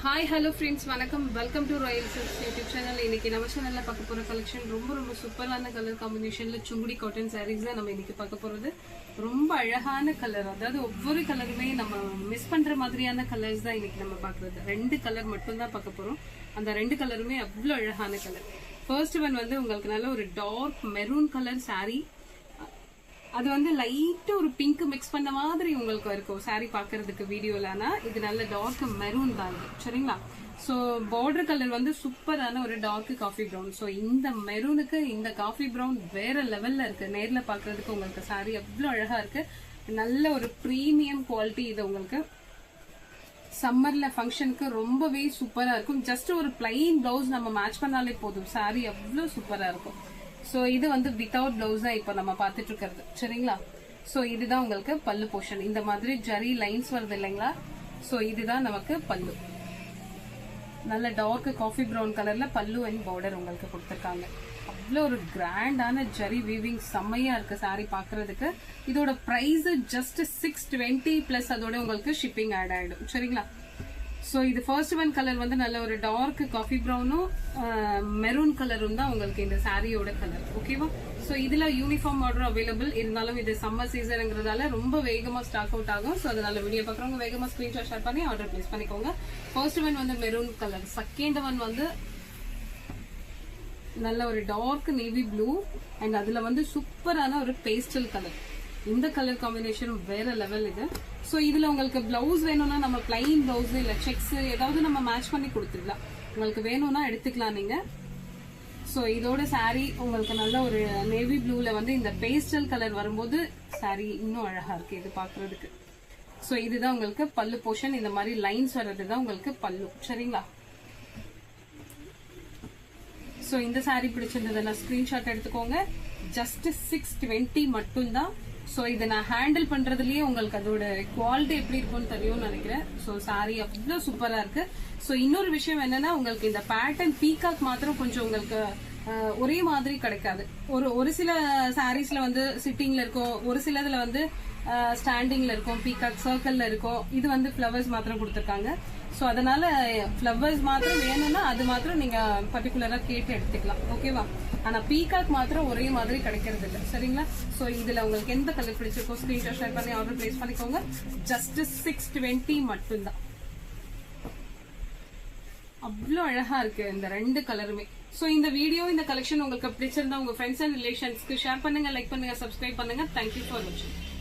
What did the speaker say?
Hi, hello friends, வணக்கம். Welcome to Royal Silks YouTube channel. இன்னைக்கு நம்ம சேனல்ல பார்க்க போற கலெக்ஷன் ரொம்ப சூப்பரான கலர் காம்பினேஷன்ல சுங்குடி காட்டன் sarees தான் நம்ம இன்னைக்கு பார்க்க போறது. ரொம்ப அழகான கலர், அதாவது ஒவ்வொரு கலருமே நம்ம மிஸ் பண்ற மாதிரியான கலர்ஸ் தான் இன்னைக்கு நம்ம பார்க்கறது. ரெண்டு கலர் மட்டும் தான் பார்க்க போறோம். அந்த ரெண்டு கலருமே அவ்வளவு அழகான கலர். ஃபர்ஸ்ட் ஒன் வந்து உங்களுக்கு நல்ல ஒரு டார்க் மெரூன் கலர் saree. அது வந்து லைட்டா ஒரு பிங்க் மிக்ஸ் பண்ண மாதிரி உங்களுக்கு இருக்கும் சாரி பாக்குறதுக்கு வீடியோலனா. இது நல்ல டார்க் மெரூன் தான் சரிங்களா. சோ பார்டர் கலர் வந்து சூப்பரான ஒரு டார்க் காஃபி ப்ரௌன். சோ இந்த மெரூனுக்கு இந்த காஃபி ப்ரௌன் வேற லெவல்ல இருக்கு. நேர்ல பாக்குறதுக்கு உங்களுக்கு சாரி அவ்வளவு அழகா இருக்கு. நல்ல ஒரு பிரீமியம் குவாலிட்டி. இது உங்களுக்கு சம்மர்ல ஃபங்க்ஷனுக்கு ரொம்பவே சூப்பரா இருக்கும். ஜஸ்ட் ஒரு பிளைன் பிளவுஸ் நம்ம மேட்ச் பண்ணாலே போதும், சாரி அவ்வளவு சூப்பரா இருக்கும். சோ இது வந்து வித்தவுட் பிளவுஸ் தான் இப்ப நம்ம பாத்துட்டு இருக்கிறது சரிங்களா. சோ இதுதான் உங்களுக்கு பல்லு போர்ஷன். இந்த மாதிரி ஜரி லைன்ஸ் வருது இல்லைங்களா. சோ இதுதான் நமக்கு பல்லு. நல்ல டார்க் காஃபி ப்ரௌன் கலர்ல பல்லு அண்ட் பார்டர் உங்களுக்கு கொடுத்திருக்காங்க. அவ்வளவு ஒரு கிராண்டான ஜரி வீவிங் செம்மையா இருக்கு சாரி பாக்குறதுக்கு. இதோட பிரைஸ் ஜஸ்ட் 620 பிளஸ் அதோட உங்களுக்கு ஷிப்பிங் ஆட் ஆயிடும் சரிங்களா. சோ இது ஃபர்ஸ்ட் ஒன் கலர் வந்து நல்ல ஒரு டார்க் காஃபி ப்ரௌனும் மெரூன் கலரும் தான் உங்களுக்கு இந்த சாரியோட கலர். ஓகேவா. சோ இதுல யூனிஃபார்ம் ஆர்டர் அவைலபிள் இருந்தாலும் இது சம்மர் சீசன்ங்கிறதால ரொம்ப வேகமா ஸ்டாக் அவுட் ஆகும். சோ அதனால வீடியோ பாக்குறவங்க வேகமா ஸ்கிரீன்ஷாட் ஷேர் பண்ணி ஆர்டர் பிளேஸ் பண்ணிக்கோங்க. ஃபர்ஸ்ட் ஒன் வந்து மெரூன் கலர், செகண்ட் ஒன் வந்து நல்ல ஒரு டார்க் நேவி ப்ளூ அண்ட் அதுல வந்து சூப்பரான ஒரு பேஸ்டல் கலர். இந்த கலர் காம்பினேஷன் வேற லெவல் இது. சோ இதுல உங்களுக்கு பிளவுஸ் வேணும்னா நம்ம பிளைன் பிளவுஸ் இல்ல செக்ஸ் ஏதாவது நம்ம மேட்ச் பண்ணி கொடுத்துடலாம். உங்களுக்கு வேணும்னா எடுத்துக்கலாம் நீங்க. சோ இதோட சாரி உங்களுக்கு நல்ல ஒரு நேவி ப்ளூல வந்து இந்த பேஸ்டல் கலர் வரும்போது சாரி இன்னும் அழகா இருக்கு இது பாக்குறதுக்கு. சோ இதுதான் உங்களுக்கு பல்லு போர்ஷன். இந்த மாதிரி லைன்ஸ் வர்றதுதான் உங்களுக்கு பல்லு சரிங்களா. சோ இந்த சாரி பிடிச்சிருந்ததுன்னா ஸ்கிரீன்ஷாட் எடுத்துக்கோங்க. ஜஸ்ட் 620 மட்டும் தான். சோ இதை நான் ஹேண்டில் பண்றதுலயே உங்களுக்கு அதோட குவாலிட்டி எப்படி இருக்கும்னு தெரியும்னு நினைக்கிறேன். சோ சாரி அவ்வளவு சூப்பரா இருக்கு. சோ இன்னொரு விஷயம் என்னன்னா, உங்களுக்கு இந்த பேட்டர்ன் பீகாக் மாத்திரம் கொஞ்சம் உங்களுக்கு ஒரே மாதிரி கிடைக்காது. ஒரு சில சாரீஸ்ல வந்து சிட்டிங்ல இருக்கும், ஒரு சிலதுல வந்து ஸ்டாண்டிங்ல இருக்கும், பீகாக் சர்க்கிள்ல இருக்கும். இது வந்து ஃபிளவர்ஸ் மாத்திரம் கொடுத்துருக்காங்க. சோ அதனால ஃபிளவர்ஸ் மாத்திரம் வேணும்னா அது மாத்திரம் நீங்க பர்டிகுலரா கேட்டு எடுத்துக்கலாம் ஓகேவா. ஆனா பீகாக் மாத்திரம் ஒரே மாதிரி கிடைக்கிறது இல்ல சரிங்களா. சோ இதுல உங்களுக்கு எந்த கலர் பிடிச்சிருக்கோ ஸ்கிரீன்ஷாட் ஷேர் பண்ணி ஆர்டர் பிளேஸ் பண்ணிக்கோங்க. ஜஸ்ட் 620 மட்டும்தான். அவ்வளவு அழகா இருக்கு இந்த ரெண்டு கலருமே. சோ இந்த வீடியோ இந்த கலெக்ஷன் உங்களுக்கு பிடிச்சிருந்தா உங்க ஃப்ரெண்ட்ஸ் அண்ட் ரிலேஷன்ஸ்க்கு ஷேர் பண்ணுங்க, லைக் பண்ணுங்க, சப்ஸ்கிரைப் பண்ணுங்க. தேங்க்யூ ஃபார் வாட்சிங்.